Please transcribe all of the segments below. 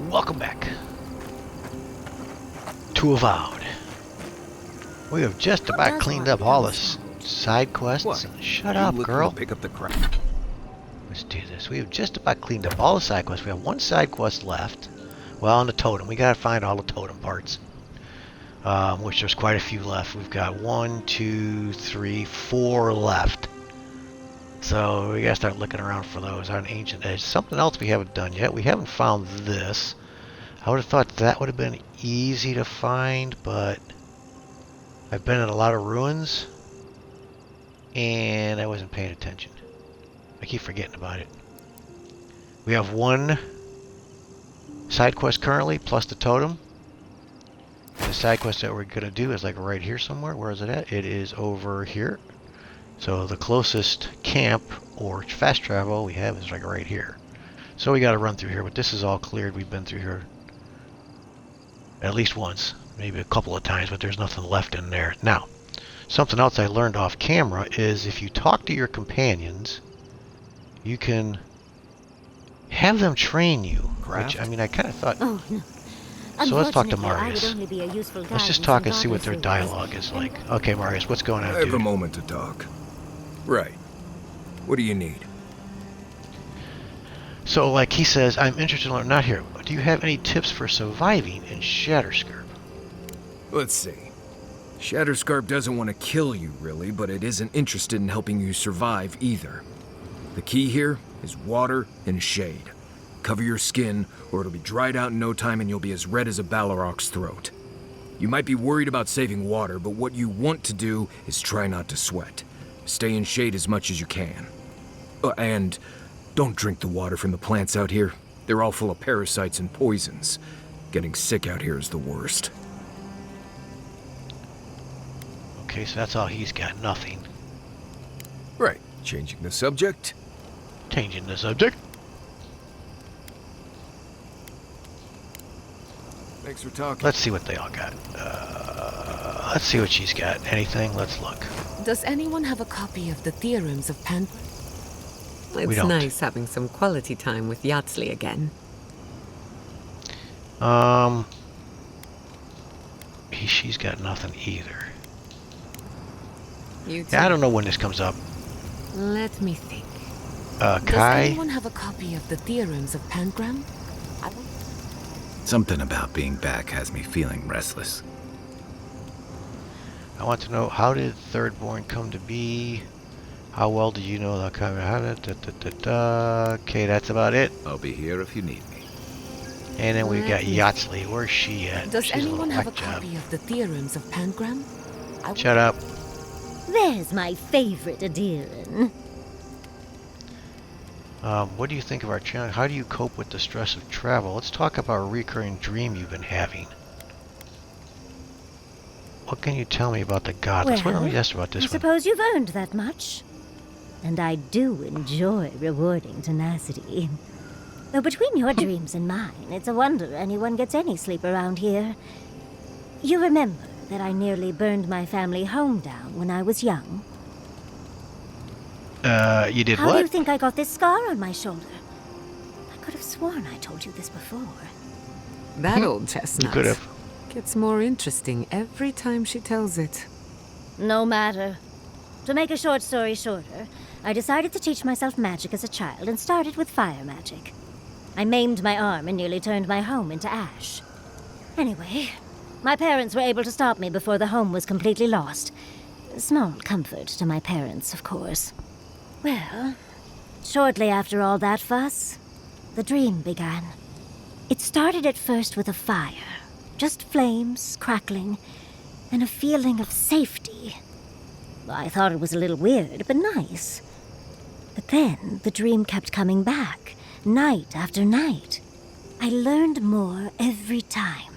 Welcome back to Avowed. We have just about cleaned up all the side quests. What? Shut up, girl. Pick up the crap. Let's do this. We have just about cleaned up all the side quests. We have one side quest left. Well, on the totem. We gotta find all the totem parts. Which there's quite a few left. We've got 1, 2, 3, 4 left. So we gotta start looking around for those on Ancient Edge. Something else we haven't done yet. We haven't found this. I would have thought that would have been easy to find, but I've been in a lot of ruins and I wasn't paying attention. I keep forgetting about it. We have one side quest currently, plus the totem. The side quest that we're going to do is like right here somewhere. Where is it at? It is over here. So the closest camp or fast travel we have is like right here. So we got to run through here, but this is all cleared. We've been through here at least once, maybe a couple of times, but there's nothing left in there. Now, something else I learned off camera is if you talk to your companions, you can have them train you. Which, I mean, I kind of thought... Oh, no. So let's talk to Marius. Marius. Let's just talk and see what their dialogue is like. Okay, Marius, what's going on, I have dude? a moment to talk. Right. What do you need? So, like he says, I'm interested in learning. Not here. Do you have any tips for surviving in Shatterscarp? Let's see. Shatterscarp doesn't want to kill you, really, but it isn't interested in helping you survive either. The key here is water and shade. Cover your skin, or it'll be dried out in no time and you'll be as red as a Balrog's throat. You might be worried about saving water, but what you want to do is try not to sweat. Stay in shade as much as you can. And don't drink the water from the plants out here. They're all full of parasites and poisons. Getting sick out here is the worst. Okay, so that's all he's got. Nothing. Right. Changing the subject. Changing the subject. Thanks for talking. Let's see what they all got. Let's see what she's got. Anything? Let's look. Does anyone have a copy of the theorems of Pan? We It's don't. nice having some quality time with Yatsley again. She's got nothing either. You Yeah, I don't know when this comes up. Let me think. Kai? Does anyone have a copy of the theorems of Pangram? Something about being back has me feeling restless. I want to know, how did Thirdborn come to be? How well did you know the Okay, that's about it. I'll be here if you need me. And then we've got Yatsley. Where's she at? Does She's a anyone little have a whack job. copy of the theorems of Pangram? Shut up. There's my favorite Adiran. What do you think of our challenge? How do you cope with the stress of travel? Let's talk about a recurring dream you've been having. What can you tell me about the goddess? Well, Let me ask about I this one. suppose you've earned that much. And I do enjoy rewarding tenacity. Though between your dreams and mine, it's a wonder anyone gets any sleep around here. You remember that I nearly burned my family home down when I was young? You did How what? do you think I got this scar on my shoulder? I could have sworn I told you this before. That old You chestnut could have. gets more interesting every time she tells it. No matter. To make a short story shorter, I decided to teach myself magic as a child and started with fire magic. I maimed my arm and nearly turned my home into ash. Anyway, my parents were able to stop me before the home was completely lost. Small comfort to my parents, of course. Well, shortly after all that fuss, the dream began. It started at first with a fire, just flames crackling, and a feeling of safety. I thought it was a little weird, but nice. But then the dream kept coming back, night after night. I learned more every time.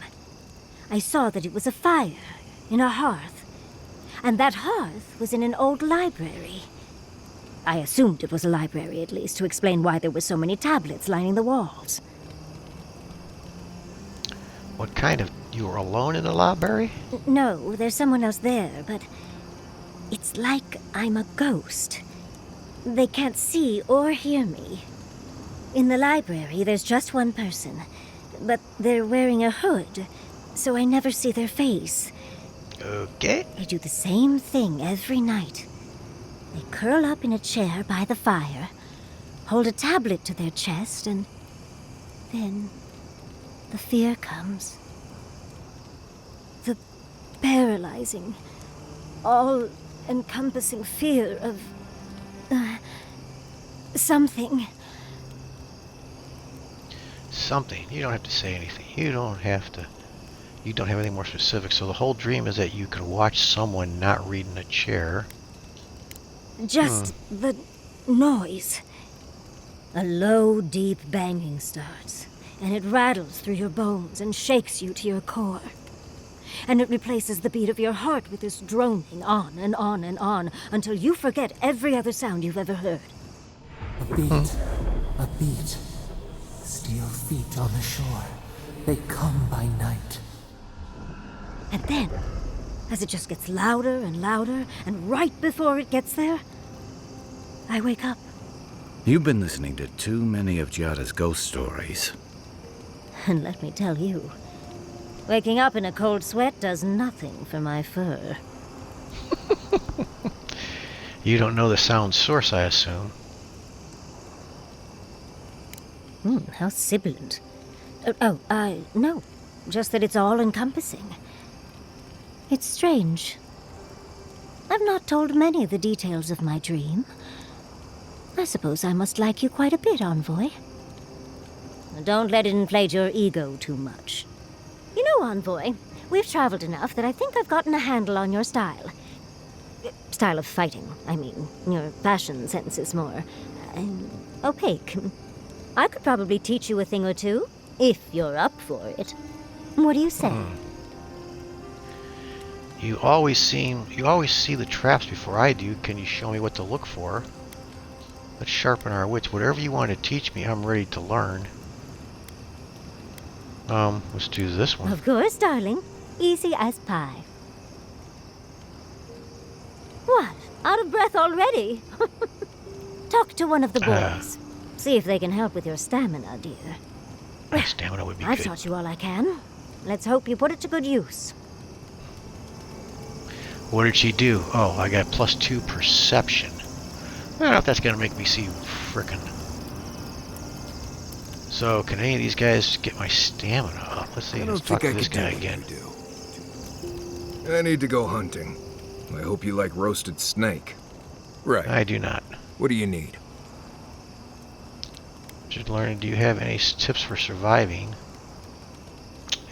I saw that it was a fire in a hearth, and that hearth was in an old library. I assumed it was a library, at least, to explain why there were so many tablets lining the walls. What kind of... You were alone in the library? No, there's someone else there, but it's like I'm a ghost. They can't see or hear me. In the library, there's just one person, but they're wearing a hood, so I never see their face. Okay. They do the same thing every night. They curl up in a chair by the fire, hold a tablet to their chest, and then the fear comes. The paralyzing, all-encompassing fear of something. Something. You don't have to say anything. You don't have anything more specific. So the whole dream is that you can watch someone not read in a chair. Just the noise. A low, deep banging starts, and it rattles through your bones and shakes you to your core. And it replaces the beat of your heart with this droning on and on and on until you forget every other sound you've ever heard. A beat. A beat. Steel feet on the shore. They come by night. And then, as it just gets louder and louder, and right before it gets there, I wake up. You've been listening to too many of Giada's ghost stories. And let me tell you, waking up in a cold sweat does nothing for my fur. You don't know the sound source, I assume. How sibilant. No. Just that it's all-encompassing. It's strange. I've not told many of the details of my dream. I suppose I must like you quite a bit, Envoy. Don't let it inflate your ego too much. You know, Envoy, we've traveled enough that I think I've gotten a handle on your style. Style of fighting, I mean. Your fashion sense is more opaque. I could probably teach you a thing or two, if you're up for it. What do you say? You always see the traps before I do. Can you show me what to look for? Let's sharpen our wits. Whatever you want to teach me, I'm ready to learn. Let's do this one. Of course, darling. Easy as pie. What? Out of breath already? Talk to one of the boys. See if they can help with your stamina, dear. My stamina would be I've good. taught you all I can. Let's hope you put it to good use. What did she do? Oh, I got +2 perception. I don't know if that's gonna make me see frickin'. So, can any of these guys get my stamina up? Let's see. I don't Let's talk think to I this could do guy what again. you do. I need to go hunting. I hope you like roasted snake. Right. I do not. What do you need? Just learning. Do you have any tips for surviving?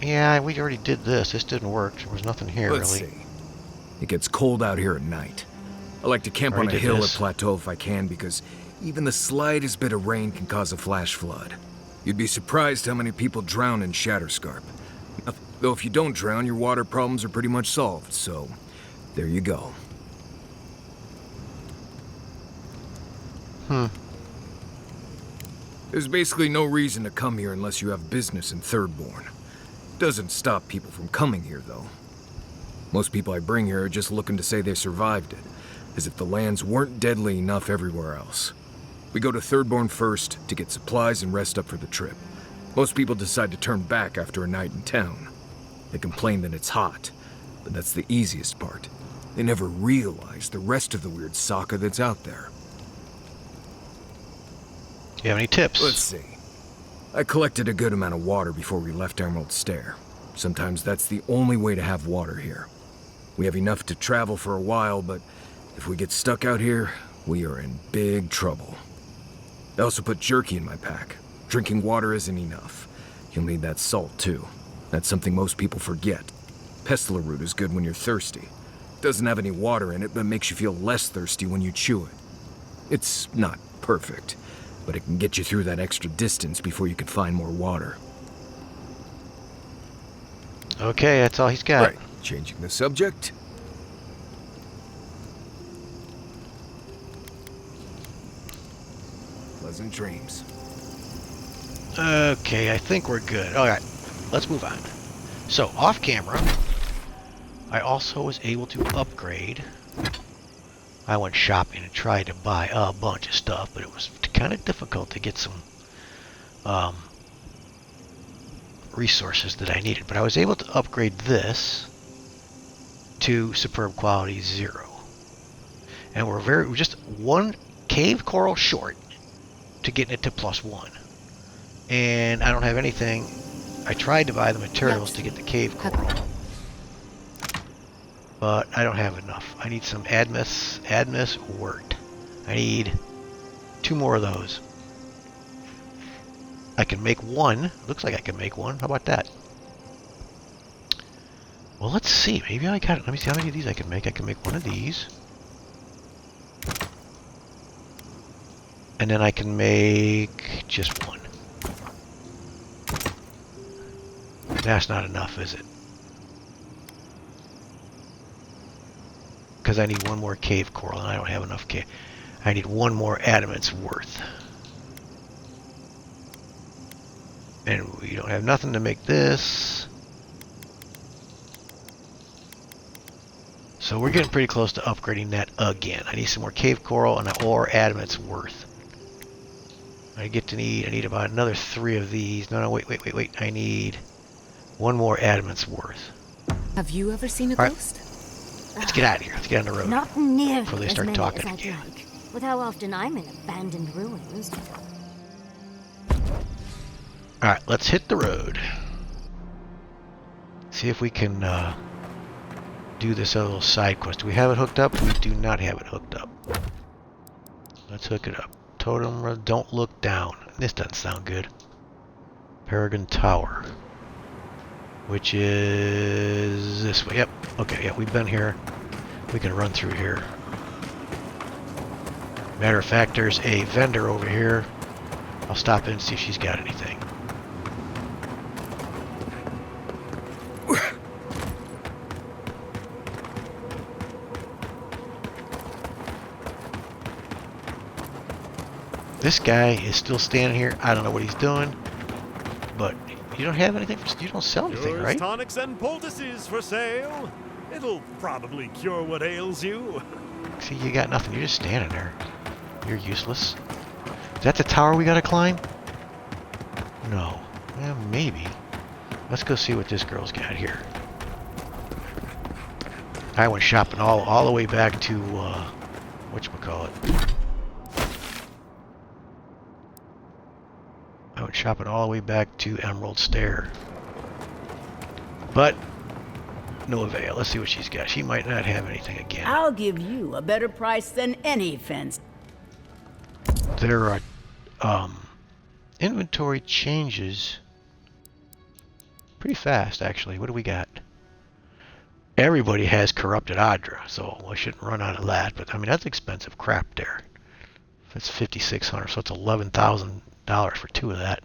Yeah, we already did this. This didn't work. There was nothing here, Let's really. see. It gets cold out here at night. I like to camp on a Already did hill this. at Plateau if I can because even the slightest bit of rain can cause a flash flood. You'd be surprised how many people drown in Shatterscarp. Though if you don't drown, your water problems are pretty much solved, so there you go. There's basically no reason to come here unless you have business in Thirdborn. Doesn't stop people from coming here, though. Most people I bring here are just looking to say they survived it, as if the lands weren't deadly enough everywhere else. We go to Thirdborn first to get supplies and rest up for the trip. Most people decide to turn back after a night in town. They complain that it's hot, but that's the easiest part. They never realize the rest of the weird Sokka that's out there. Do you have any tips? Let's see. I collected a good amount of water before we left Emerald Stair. Sometimes that's the only way to have water here. We have enough to travel for a while, but if we get stuck out here, we are in big trouble. I also put jerky in my pack. Drinking water isn't enough. You'll need that salt, too. That's something most people forget. Pestler root is good when you're thirsty. Doesn't have any water in it, but makes you feel less thirsty when you chew it. It's not perfect, but it can get you through that extra distance before you can find more water. Okay, that's all he's got. Right, changing the subject. Pleasant dreams. Okay, I think we're good. Alright, let's move on. So, off camera, I also was able to upgrade. I went shopping and tried to buy a bunch of stuff, but it was kind of difficult to get some resources that I needed, but I was able to upgrade this to superb quality 0. And we're just one cave coral short to getting it to +1. And I don't have anything. I tried to buy the materials to get the cave coral, but I don't have enough. I need some Admis wort. I need 2 more of those. I can make 1. Looks like I can make 1. How about that? Well, let's see. Maybe I got it. Let me see how many of these I can make. I can make 1 of these. And then I can make just 1. That's not enough, is it? Because I need 1 more cave coral, and I don't have enough cave. I need 1 more adamant's worth. And we don't have nothing to make this. So we're getting pretty close to upgrading that again. I need some more cave coral or adamant's worth. I need about another 3 of these. No, wait. I need 1 more adamant's worth. Have you ever seen a ghost? Let's get out of here. Let's get on the road. Not near Before they as start many talking as I'd again. like, with how often I'm in abandoned ruins. Alright, let's hit the road. See if we can do this other little side quest. Do we have it hooked up? We do not have it hooked up. Let's hook it up. Totem, don't look down. This doesn't sound good. Paragon Tower. Which is this way. Yep. Okay, yeah, we've been here. We can run through here. Matter of fact, there's a vendor over here. I'll stop in and see if she's got anything. This guy is still standing here. I don't know what he's doing, but you don't have anything. You don't sell anything, Yours right? tonics and poultices for sale. It'll probably cure what ails you. See, you got nothing. You're just standing there. You're useless. Is that the tower we gotta climb? No. Well, maybe. Let's go see what this girl's got here. I went shopping all the way back to whatchamacallit. I went shopping all the way back to Emerald Stair. But no avail. Let's see what she's got. She might not have anything again. I'll give you a better price than any fence. There are inventory changes pretty fast, actually. What do we got? Everybody has corrupted Adra, so I shouldn't run out of that. But I mean, that's expensive crap there. That's $5,600, so it's $11,000 for 2 of that.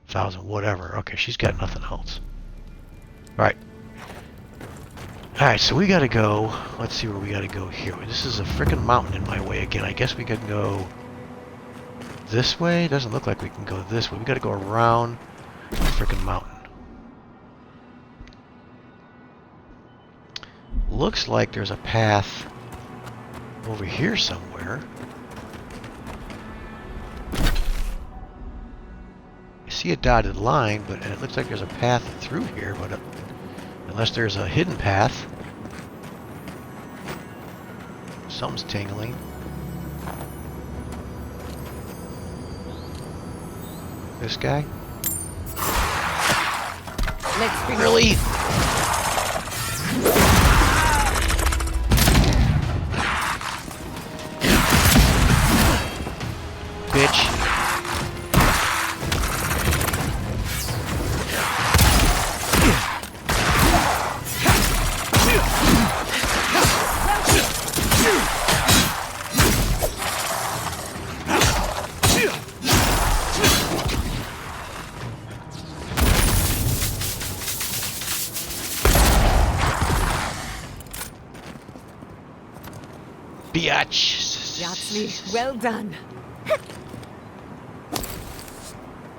1,000, whatever. Okay, she's got nothing else. Right. Alright, so we gotta go. Let's see where we gotta go here. This is a freaking mountain in my way again. I guess we could go this way. Doesn't look like we can go this way. We gotta go around the freaking mountain. Looks like there's a path over here somewhere. I see a dotted line, but it looks like there's a path through here, but unless there's a hidden path. Something's tingling. This guy? Let's bring Really? Bitch. Biatch. Yahtzee, well done.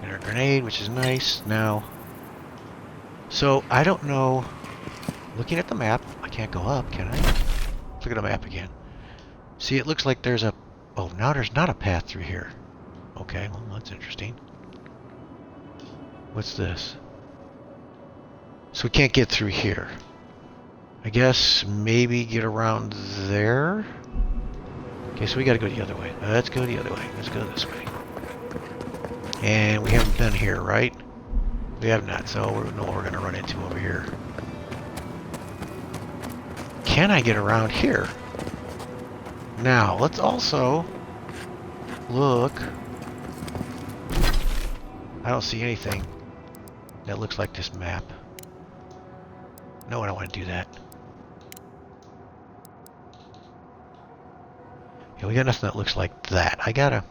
And our grenade, which is nice. Now, so I don't know. Looking at the map, I can't go up, can I? Let's look at the map again. See, it looks like there's a... Oh, now there's not a path through here. Okay, well, that's interesting. What's this? So we can't get through here. I guess maybe get around there. Okay, so we gotta go the other way. Let's go the other way. Let's go this way. And we haven't been here, right? We have not, so we know what we're gonna run into over here. Can I get around here? Now, let's also look. I don't see anything that looks like this map. No, I don't want to do that. Yeah, we got nothing that looks like that. I gotta...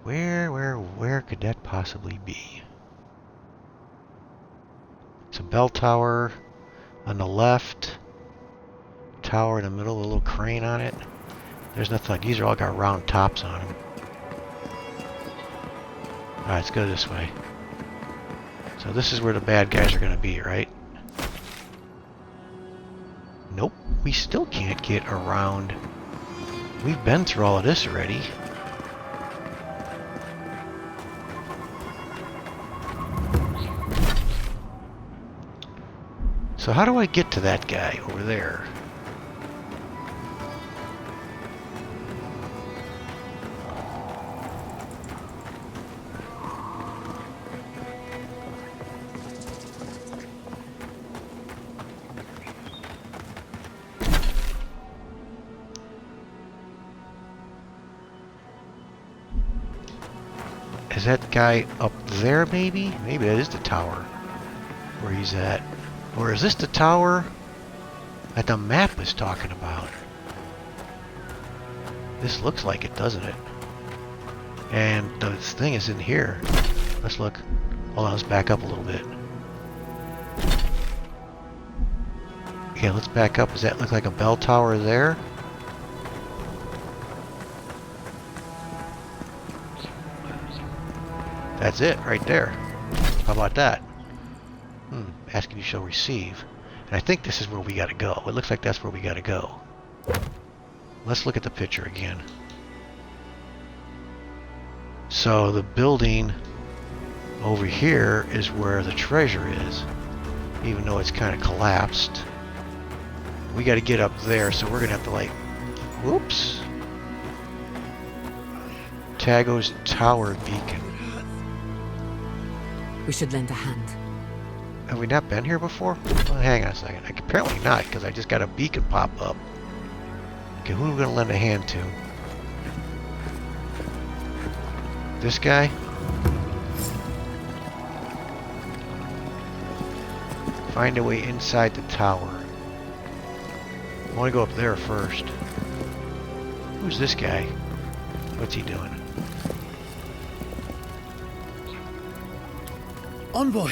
Where could that possibly be? It's a bell tower on the left. Tower in the middle with a little crane on it. There's nothing like... These are all got round tops on them. Alright, let's go this way. So this is where the bad guys are going to be, right? Nope, we still can't get around. We've been through all of this already. So how do I get to that guy over there? Is that guy up there, maybe? Maybe that is the tower where he's at. Or is this the tower that the map is talking about? This looks like it, doesn't it? And this thing is in here. Let's look. Hold on, let's back up a little bit. Yeah, let's back up. Does that look like a bell tower there? That's it, right there. How about that? Asking you shall receive. And I think this is where we gotta go. It looks like that's where we gotta go. Let's look at the picture again. So the building over here is where the treasure is. Even though it's kind of collapsed. We gotta get up there, so we're gonna have to like... Whoops. Tago's Tower Beacon. We should lend a hand. Have we not been here before? Well, hang on a second. Apparently not, because I just got a beacon pop up. Okay, who are we going to lend a hand to? This guy? Find a way inside the tower. I want to go up there first. Who's this guy? What's he doing? Envoy!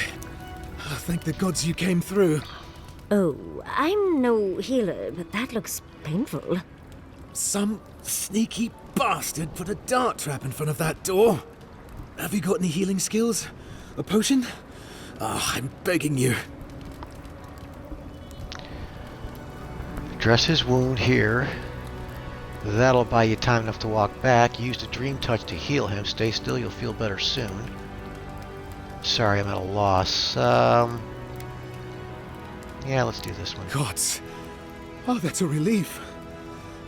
Oh, thank the gods you came through. Oh, I'm no healer, but that looks painful. Some sneaky bastard put a dart trap in front of that door. Have you got any healing skills? A potion? Ah, I'm begging you. Dress his wound here. That'll buy you time enough to walk back. Use the dream touch to heal him. Stay still, you'll feel better soon. Sorry, I'm at a loss. Yeah, let's do this one. Gods. Oh, that's a relief.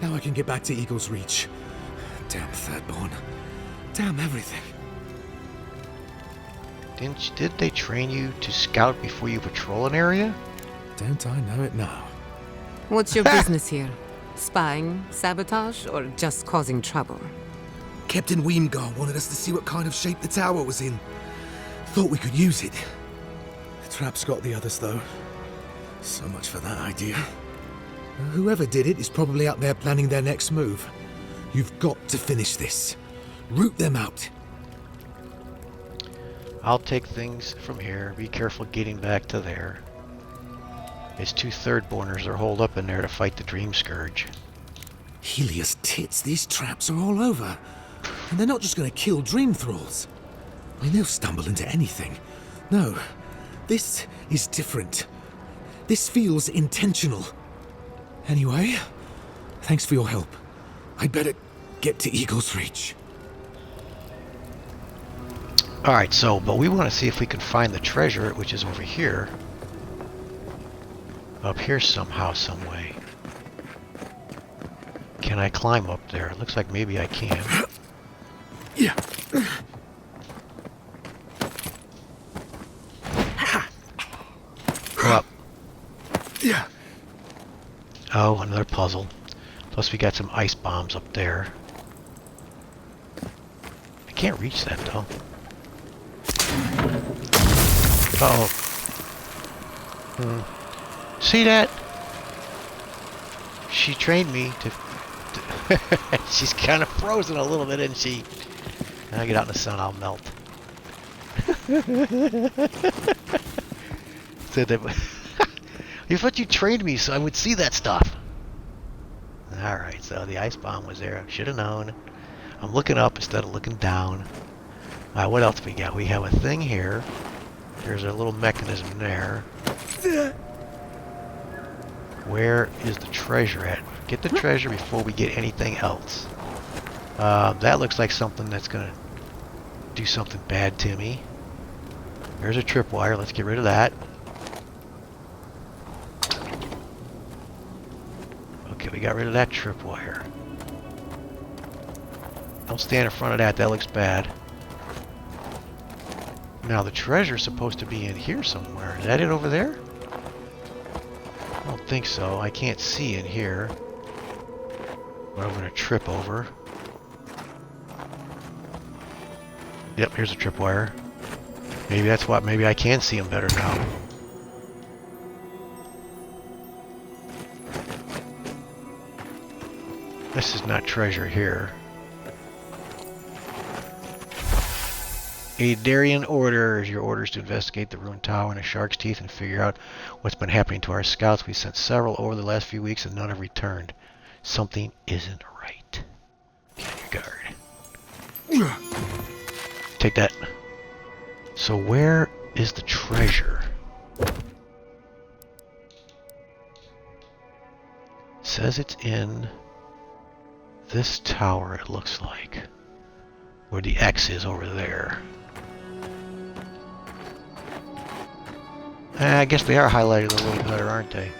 Now I can get back to Eagle's Reach. Damn Thirdborn. Damn everything. Did they train you to scout before you patrol an area? Don't I know it now? What's your business here? Spying, sabotage, or just causing trouble? Captain Weemgar wanted us to see what kind of shape the tower was in. Thought we could use it. The trap's got the others, though. So much for that idea. Whoever did it is probably out there planning their next move. You've got to finish this. Root them out. I'll take things from here. Be careful getting back to there. It's 2 Thirdborners are holed up in there to fight the Dream Scourge. Helios tits, these traps are all over. And they're not just going to kill Dream Thralls. I mean, they'll stumble into anything. No, this is different. This feels intentional. Anyway, thanks for your help. I'd better get to Eagle's Reach. Alright, so, but we want to see if we can find the treasure, which is over here. Up here somehow, some way. Can I climb up there? It looks like maybe I can. Yeah. Go up. Yeah. Oh, another puzzle. Plus we got some ice bombs up there. I can't reach that though. Uh-oh. See that? She trained me to she's kind of frozen a little bit, isn't she? When I get out in the sun, I'll melt. So you thought you trained me so I would see that stuff. Alright, so the ice bomb was there. I should have known. I'm looking up instead of looking down. Alright, what else we got? We have a thing here. There's a little mechanism there. Where is the treasure at? Get the treasure before we get anything else. That looks like something that's gonna do something bad to me. There's a tripwire. Let's get rid of that. Okay, we got rid of that tripwire. Don't stand in front of that. That looks bad. Now the treasure's supposed to be in here somewhere. Is that it over there? I don't think so. I can't see in here. What I'm gonna trip over. Yep, here's a tripwire. Maybe that's what. Maybe I can see them better now. This is not treasure here. A Darien order. Your orders to investigate the ruined tower and the shark's teeth and figure out what's been happening to our scouts. We sent several over the last few weeks and none have returned. Something isn't right. Be on your guard. Take that. So where is the treasure? Says it's in this tower, it looks like. Where the X is over there. I guess they are highlighted a little better, aren't they?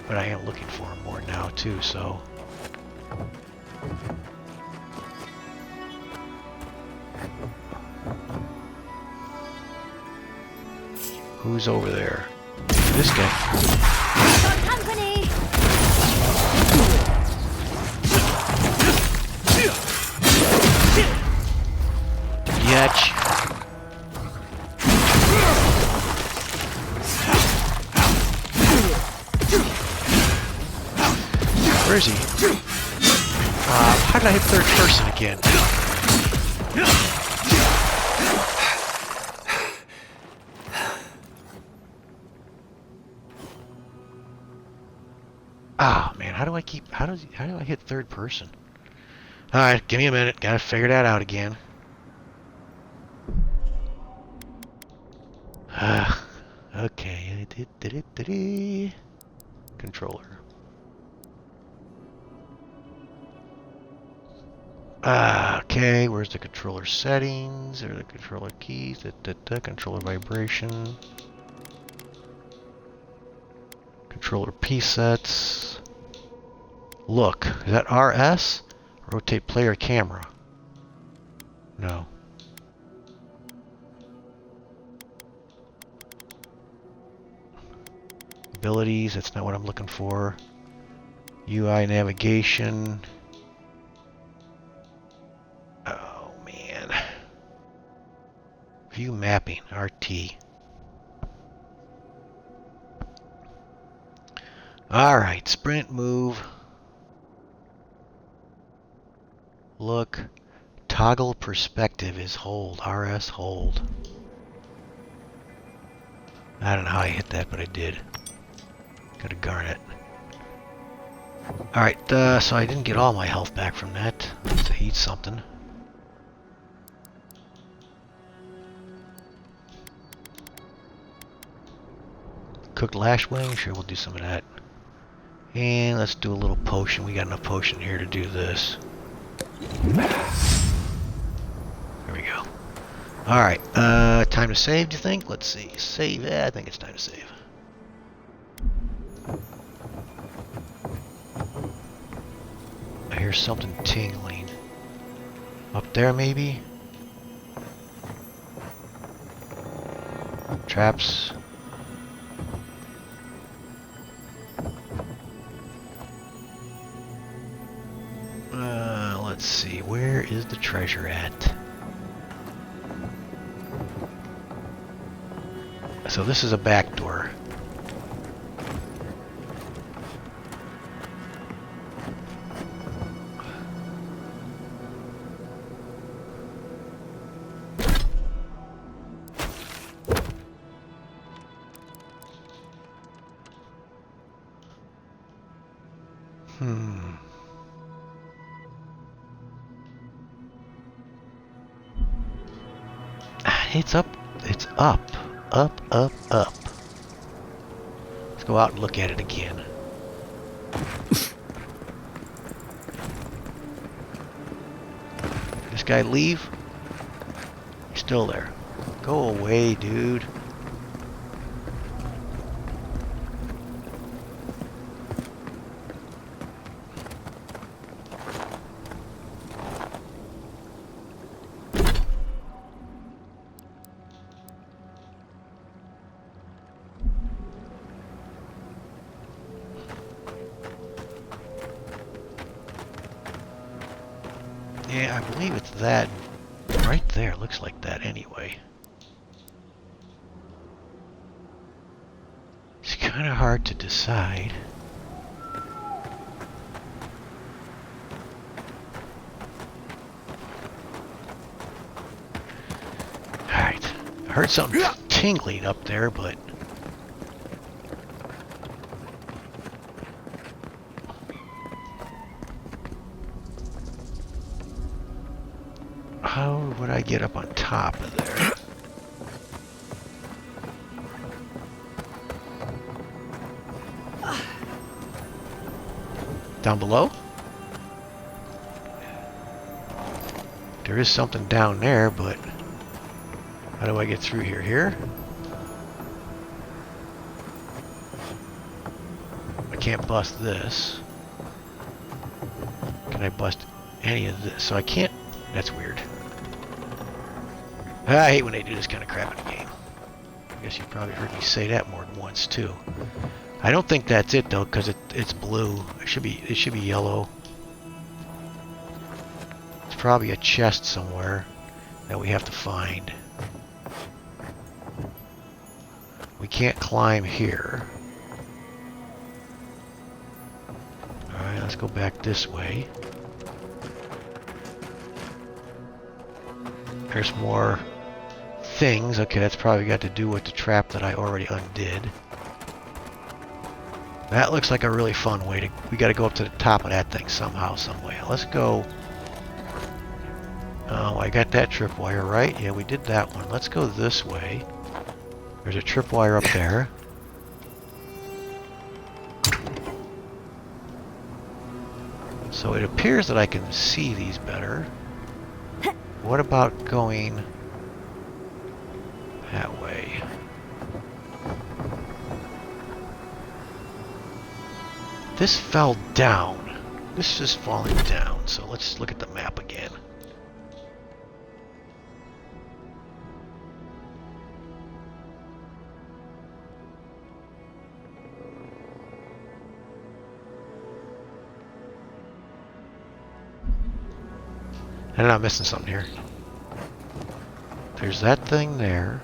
But I am looking for them more now, too, so... Who's over there? This guy. For company! Yatch. Where is he? How did I hit third person again? Ah, man, how do I hit third person? Alright, give me a minute. Gotta figure that out again. Okay. Controller. Okay, where's the controller settings? Or the controller keys? Controller vibration. Controller presets. Look, is that RS? Rotate player camera. No. Abilities, that's not what I'm looking for. UI navigation. Oh man. View mapping, RT. Alright, sprint, move. Look. Toggle perspective is hold. RS hold. I don't know how I hit that, but I did. Got a garnet. Alright, so I didn't get all my health back from that. Let's eat something. Cooked lash wing? Sure, we'll do some of that. And let's do a little potion. We got enough potion here to do this. Alright, time to save, do you think? Let's see. Save, I think it's time to save. I hear something tingling. Up there, maybe? Traps. Let's see. Where is the treasure at? So this is a back door. It's up. It's up. Up, up, up. Let's go out and look at it again. This guy leave? He's still there. Go away, dude. Yeah, I believe it's that right there. Looks like that anyway. It's kind of hard to decide. Alright. I heard something tingling up there, but... how would I get up on top of there? Down below? There is something down there, but how do I get through here? Here? I can't bust this. Can I bust any of this? So I can't. That's weird. I hate when they do this kind of crap in the game. I guess you probably heard me say that more than once too. I don't think that's it though, because it's blue. It should be yellow. It's probably a chest somewhere that we have to find. We can't climb here. Alright, let's go back this way. There's more things. Okay, that's probably got to do with the trap that I already undid. That looks like a really fun way to... we got to go up to the top of that thing somehow, some way. Let's go... oh, I got that tripwire, right? Yeah, we did that one. Let's go this way. There's a tripwire up there. So it appears that I can see these better. What about going that way? This fell down. This is falling down. So let's look at the map again. I'm not missing something here. There's that thing there.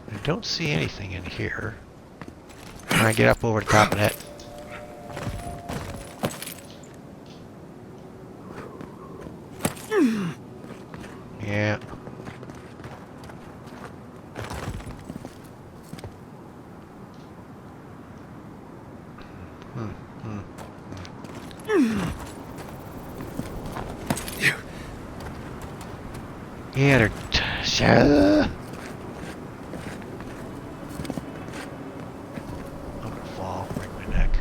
I don't see anything in here. Can I get up over the top of that? Yeah. Yeah, they're I'm gonna fall, break my neck.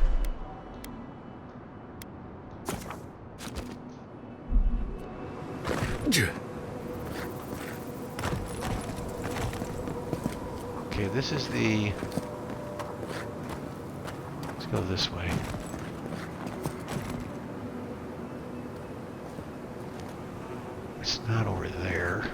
Okay, this is the... Let's go this way. It's not over there.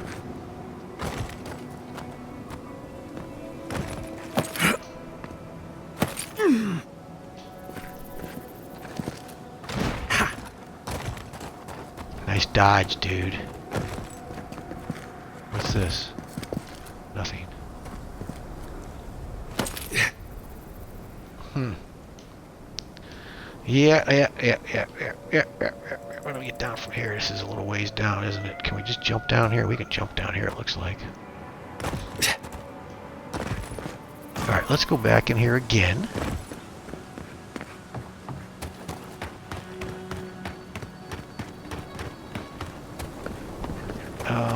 Nice dodge, dude. What's this? Nothing. Yeah. Why don't we get down from here? This is a little ways down, isn't it? Can we just jump down here? We can jump down here, it looks like. Alright, let's go back in here again.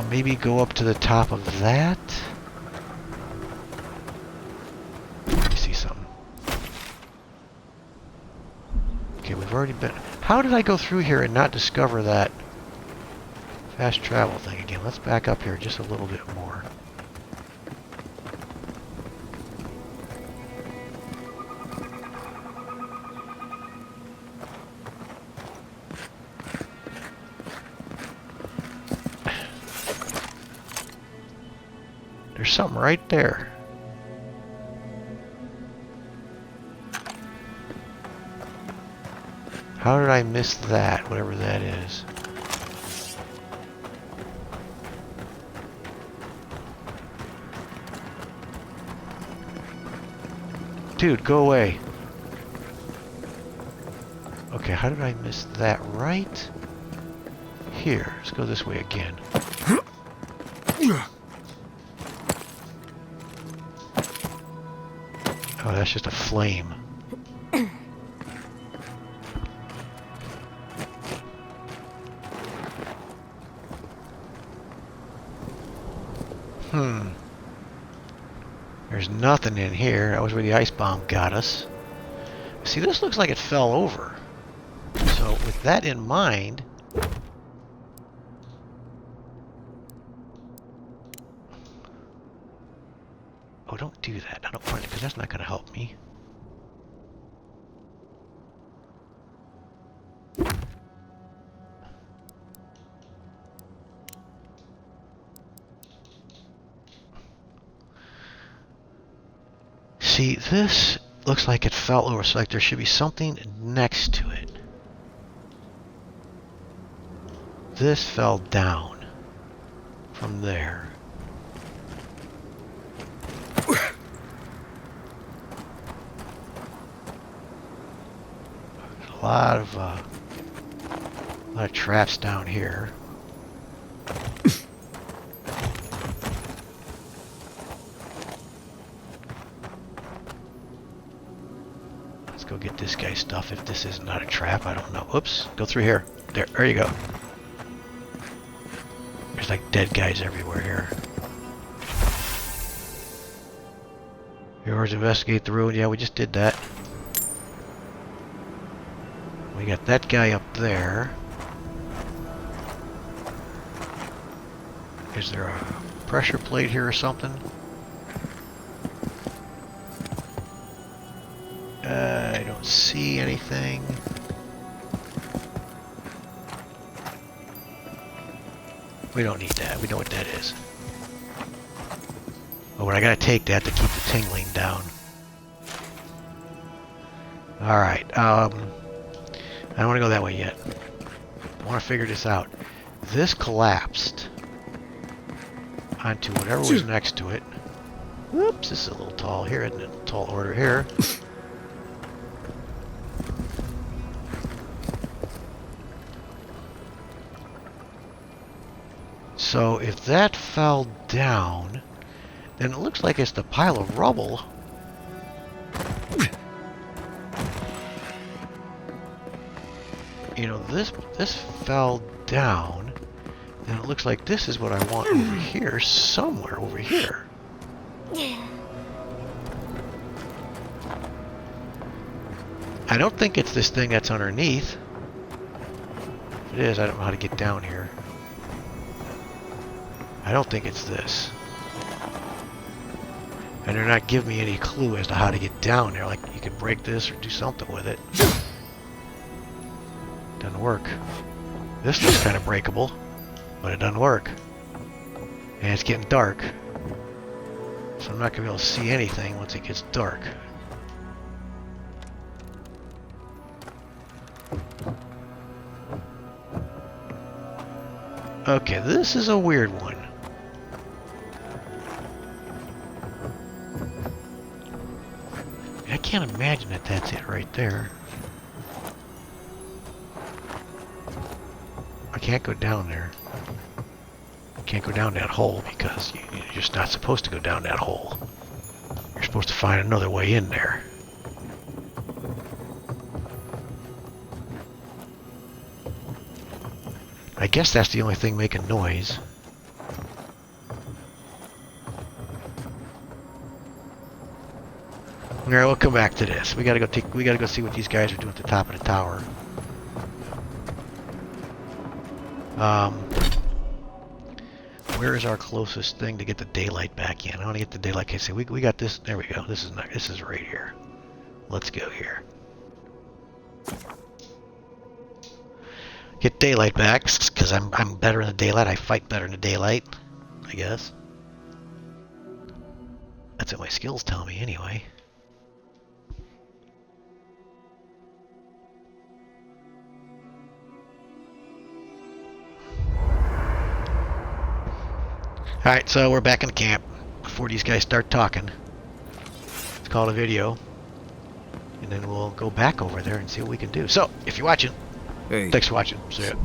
Maybe go up to the top of that. Let me see something. Okay, we've already been... How did I go through here and not discover that fast travel thing again? Let's back up here just a little bit more. There's something right there. How did I miss that, whatever that is? Dude, go away. Okay, how did I miss that right here? Let's go this way again. Oh, that's just a flame. There's nothing in here. That was where the ice bomb got us. See, this looks like it fell over. So, with that in mind... Oh, don't do that. I don't want it, because that's not going to help me. See, this looks like it fell over, so like there should be something next to it. This fell down from there. A lot of traps down here. Let's go get this guy's stuff. If this is not a trap, I don't know. Oops, go through here. There you go. There's like dead guys everywhere here. Yours, investigate the ruin. Yeah, we just did that. We got that guy up there. Is there a pressure plate here or something? I don't see anything. We don't need that. We know what that is. Oh, but I gotta take that to keep the tingling down. Alright, I don't want to go that way yet. I want to figure this out. This collapsed onto whatever was next to it. Whoops, this is a little tall here, isn't it? Tall order here. So if that fell down, then it looks like it's the pile of rubble. You know, this fell down. And it looks like this is what I want over here, somewhere over here. I don't think it's this thing that's underneath. If it is, I don't know how to get down here. I don't think it's this. And they're not giving me any clue as to how to get down there. Like, you could break this or do something with it. Doesn't work. This looks kind of breakable, but it doesn't work. And it's getting dark. So I'm not going to be able to see anything once it gets dark. Okay, this is a weird one. I can't imagine that that's it right there. I can't go down there. I can't go down that hole because you're just not supposed to go down that hole. You're supposed to find another way in there. I guess that's the only thing making noise. All right, we'll come back to this. We gotta go see what these guys are doing at the top of the tower. Where is our closest thing to get the daylight back in? I want to get the daylight. Okay, so we got this. There we go. This is right here. Let's go here. Get daylight back because I'm better in the daylight. I fight better in the daylight, I guess. That's what my skills tell me anyway. Alright, so we're back in the camp. Before these guys start talking, let's call it a video. And then we'll go back over there and see what we can do. So, if you're watching, Hey. thanks for watching. See ya.